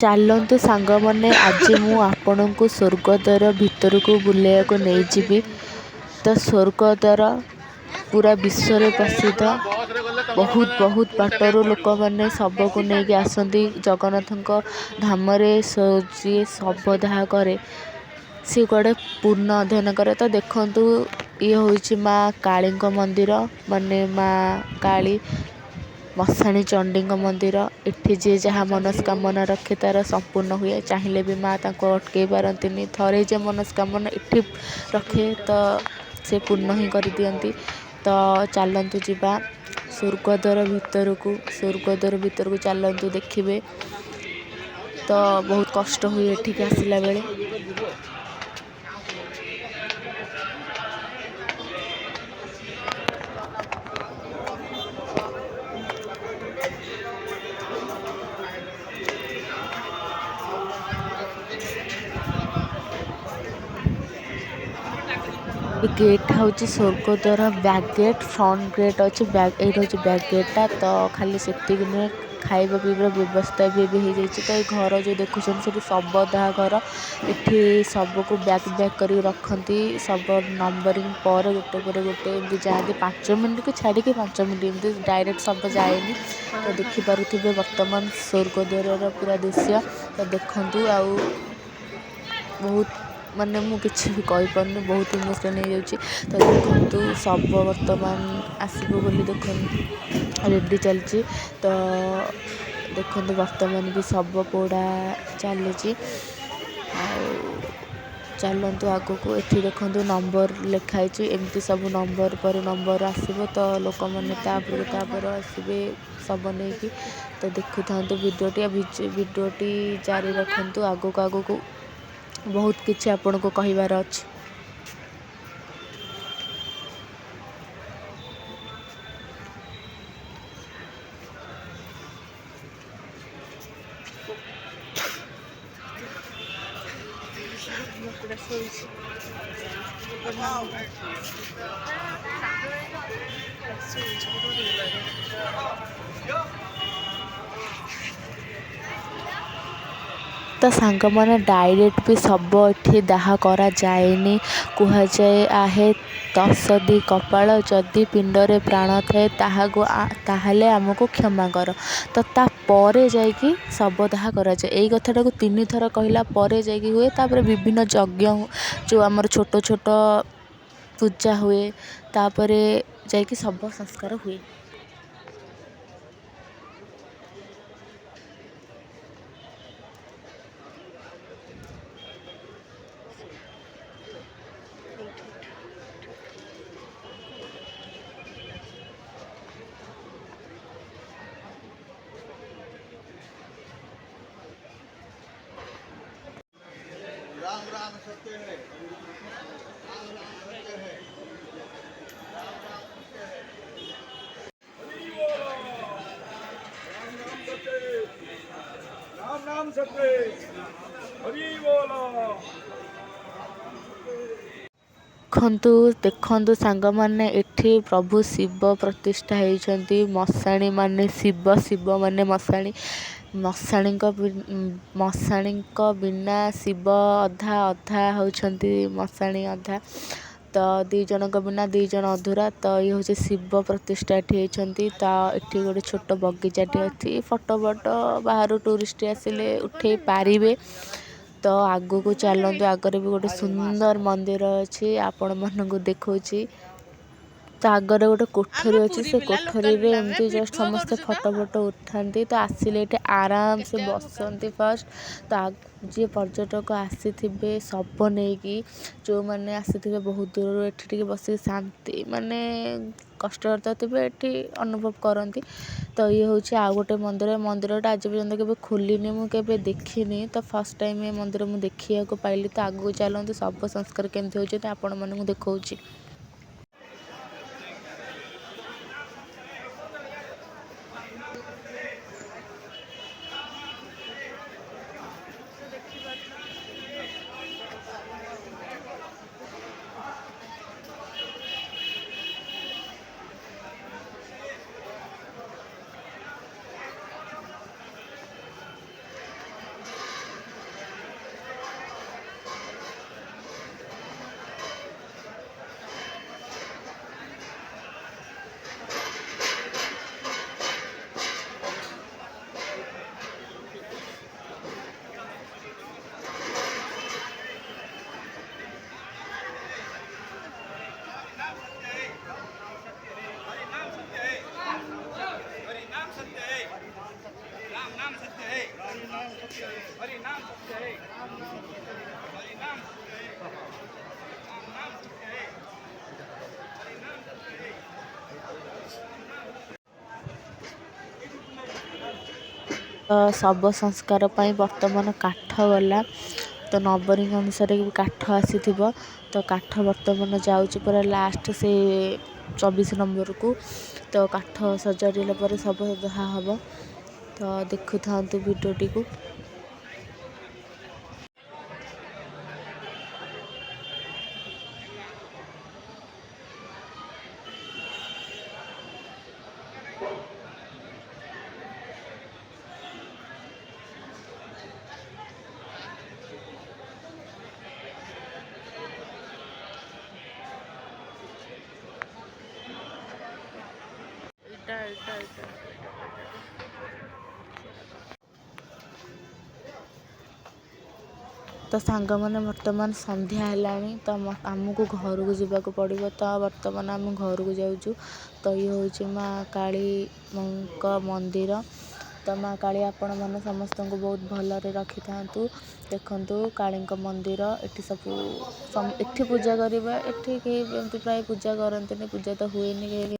ଚାଲନ୍ତୁ ସାଙ୍ଗମାନେ, ଆଜି ମୁଁ ଆପଣଙ୍କୁ ସ୍ୱର୍ଗଦ୍ୱାର ଭିତରକୁ ବୁଲାଇବାକୁ ନେଇଯିବି। ତ ସ୍ୱର୍ଗଦ୍ୱାର ପୁରା ବିଶ୍ୱରେ ପ୍ରସିଦ୍ଧ। ବହୁତ ବାଟରୁ ଲୋକମାନେ ଶବକୁ ନେଇକି ଆସନ୍ତି ଜଗନ୍ନାଥଙ୍କ ଧାମରେ। ଯିଏ ଶବ ଦାହ କରେ ସିଏ କୁଆଡ଼େ ପୂର୍ଣ୍ଣ ଅଧ୍ୟୟନ କରେ। ତ ଦେଖନ୍ତୁ, ଇଏ ହେଉଛି ମା କାଳୀଙ୍କ ମନ୍ଦିର, ମାନେ ମା କାଳୀ ମଶାଣି ଚଣ୍ଡୀଙ୍କ ମନ୍ଦିର। ଏଠି ଯିଏ ଯାହା ମନସ୍କାମନା ରଖେ ତାର ସମ୍ପୂର୍ଣ୍ଣ ହୁଏ। ଚାହିଁଲେ ବି ମା ତାଙ୍କୁ ଅଟକେଇ ପାରନ୍ତିନି। ଥରେ ଯେ ମନସ୍କାମନା ଏଠି ରଖେ ତ ସେ ପୂର୍ଣ୍ଣ ହିଁ କରିଦିଅନ୍ତି। ତ ଚାଲନ୍ତୁ ଯିବା ସ୍ୱର୍ଗଦ୍ୱାର ଭିତରକୁ। ସ୍ୱର୍ଗଦ୍ୱାର ଭିତରକୁ ଚାଲନ୍ତୁ, ଦେଖିବେ। ତ ବହୁତ କଷ୍ଟ ହୁଏ ଏଠିକି ଆସିଲା ବେଳେ। ଏ ଗେଟ୍ ହେଉଛି ସ୍ୱର୍ଗଦ୍ୱାର ବ୍ୟାକ୍ ଗେଟ୍। ଫ୍ରଣ୍ଟ ଗେଟ୍ ଅଛି, ଏଇଟା ହେଉଛି ବ୍ୟାକ୍ ଗେଟ୍ଟା। ତ ଖାଲି ସେତିକି ନୁହେଁ, ଖାଇବା ପିଇବାର ବ୍ୟବସ୍ଥା ବି ଏବେ ହେଇଯାଇଛି। ତ ଏଇ ଘର ଯେଉଁ ଦେଖୁଛନ୍ତି ସେଠି ଶବ ଦାହ ଘର। ଏଠି ଶବକୁ ବ୍ୟାକ୍ କରିକି ରଖନ୍ତି। ଶବ ନମ୍ବରିଂ ପରେ ଗୋଟେ ଏମିତି ଯାଆନ୍ତି। 5 ମିନିଟ୍କୁ ଛାଡ଼ିକି 5 ମିନିଟ୍ ଏମିତି ଡାଇରେକ୍ଟ ଶବ ଯାଏନି। ତ ଦେଖିପାରୁଥିବେ ବର୍ତ୍ତମାନ ସ୍ୱର୍ଗଦ୍ୱାରର ପୁରା ଦୃଶ୍ୟ। ତ ଦେଖନ୍ତୁ, ଆଉ ବହୁତ ମାନେ ମୁଁ କିଛି ବି କହିପାରୁନି, ବହୁତ ଇମୋସନାଲ୍ ହେଇଯାଉଛି। ତ ଦେଖନ୍ତୁ, ଶବ ବର୍ତ୍ତମାନ ଆସିବ ବୋଲି ଦେଖନ୍ତୁ ରେଡ଼ି ଚାଲିଛି। ତ ଦେଖନ୍ତୁ ବର୍ତ୍ତମାନ ବି ଶବ ପୋଡ଼ା ଚାଲିଛି। ଆଉ ଚାଲନ୍ତୁ ଆଗକୁ। ଏଠି ଦେଖନ୍ତୁ ନମ୍ବର ଲେଖା ହେଇଛି। ଏମିତି ସବୁ ନମ୍ବର ପରେ ନମ୍ବର ଆସିବ। ତ ଲୋକମାନେ ତାପରେ ଆସିବେ ଶବ ନେଇକି। ତ ଦେଖୁଥାନ୍ତୁ ଭିଡ଼ିଓଟି ଜାରି ରଖନ୍ତୁ। ଆଗକୁ ବହୁତ କିଛି ଆପଣଙ୍କୁ କହିବାର ଅଛି। ତ ସାଙ୍ଗମାନେ, ଡାଇରେକ୍ଟ ବି ଶବ ଏଠି ଦାହ କରାଯାଏନି। କୁହାଯାଏ ଆହେ ତସଦି କପାଳ, ଯଦି ପିଣ୍ଡରେ ପ୍ରାଣ ଥାଏ ତାହେଲେ ଆମକୁ କ୍ଷମା କର। ତ ତାପରେ ଯାଇକି ଶବ ଦାହ କରାଯାଏ। ଏଇ କଥାଟାକୁ 3 ଥର କହିଲା ପରେ ଯାଇକି ହୁଏ। ତାପରେ ବିଭିନ୍ନ ଯଜ୍ଞ ଯେଉଁ ଆମର ଛୋଟ ପୂଜା ହୁଏ, ତାପରେ ଯାଇକି ଶବ ସଂସ୍କାର ହୁଏ। राम राम सत्य है, राम राम सत्य है, राम राम सत्य है, राम राम सत्य, हरि बोलो। ଦେଖନ୍ତୁ ସାଙ୍ଗମାନେ, ଏଠି ପ୍ରଭୁ ଶିବ ପ୍ରତିଷ୍ଠା ହେଇଛନ୍ତି। ମଶାଣୀ ମାନେ ଶିବ ମାନେ ମଶାଣୀ। ମଶାଣୀଙ୍କ ବିନା ଶିବ ଅଧା ହେଉଛନ୍ତି ମଶାଣୀ ଅଧା। ତ 2 ଜଣଙ୍କ ବିନା 2 ଜଣ ଅଧୁରା। ତ ଇଏ ହେଉଛି ଶିବ ପ୍ରତିଷ୍ଠା ଏଠି ହେଇଛନ୍ତି। ତ ଏଠି ଗୋଟେ ଛୋଟ ବଗିଚାଟେ ଅଛି। ଫଟୋ ବାହାରୁ ଟୁରିଷ୍ଟ ଆସିଲେ ଉଠେଇ ପାରିବେ। ତ ଆଗକୁ ଚାଲନ୍ତୁ, ଆଗରେ ବି ଗୋଟେ ସୁନ୍ଦର ମନ୍ଦିର ଅଛି, ଆପଣମାନଙ୍କୁ ଦେଖାଉଛି। ତ ଆଗରେ ଗୋଟେ କୋଠରୀ ଅଛି। ସେ କୋଠରୀରେ ଏମିତି ଜଷ୍ଟ ସମସ୍ତେ ଫଟୋ ଉଠାନ୍ତି। ତ ଆସିଲେ ଏଠି ଆରାମସେ ବସନ୍ତି ଫାଷ୍ଟ। ତ ଯିଏ ପର୍ଯ୍ୟଟକ ଆସିଥିବେ ଶବ ନେଇକି, ଯେଉଁମାନେ ଆସିଥିବେ ବହୁତ ଦୂରରୁ, ଏଠି ଟିକେ ବସିକି ଶାନ୍ତି, ମାନେ କଷ୍ଟକର ଥିବେ, ଏଠି ଅନୁଭବ କରନ୍ତି। ତ ଇଏ ହେଉଛି ଆଉ ଗୋଟେ ମନ୍ଦିରଟା ଆଜି ପର୍ଯ୍ୟନ୍ତ କେବେ ଖୋଲିନି, ମୁଁ କେବେ ଦେଖିନି। ତ ଫାର୍ଷ୍ଟ ଟାଇମ୍ ଏ ମନ୍ଦିର ମୁଁ ଦେଖିବାକୁ ପାଇଲି। ତ ଆଗକୁ ଚାଲନ୍ତୁ, ଶବ ସଂସ୍କାର କେମିତି ହେଉଛି ତ ଆପଣମାନଙ୍କୁ ଦେଖାଉଛି। ତ ଶବ ସଂସ୍କାର ପାଇଁ ବର୍ତ୍ତମାନ କାଠ ଗଲା। ତ ନବରିଙ୍ଗ ଅନୁସାରେ ବି କାଠ ଆସିଥିବ। ତ କାଠ ବର୍ତ୍ତମାନ ଯାଉଛି ପୁରା ଲାଷ୍ଟ ସେ 24 ନମ୍ବରକୁ। ତ କାଠ ସଜାଡ଼ିଲା ପରେ ଶବ ଦାହ ହବ। ତ ଦେଖୁଥାନ୍ତୁ ଭିଡ଼ିଓଟିକୁ। ତ ସାଙ୍ଗମାନେ ବର୍ତ୍ତମାନ ସନ୍ଧ୍ୟା ହେଲାଣି। ତ ଆମକୁ ଘରକୁ ଯିବାକୁ ପଡ଼ିବ। ତ ବର୍ତ୍ତମାନ ଆମେ ଘରକୁ ଯାଉଛୁ। ତ ଇଏ ହେଉଛି ମା କାଳୀଙ୍କ ମନ୍ଦିର। ତ ମା କାଳୀ ଆପଣମାନେ ସମସ୍ତଙ୍କୁ ବହୁତ ଭଲରେ ରଖିଥାନ୍ତୁ। ଦେଖନ୍ତୁ କାଳୀଙ୍କ ମନ୍ଦିର ଏଠି ସବୁ ଏଠି ପୂଜା କରିବା। ଏଠି କେହି ଏମିତି ପ୍ରାୟ ପୂଜା କରନ୍ତିନି, ପୂଜା ତ ହୁଏନି କେହି।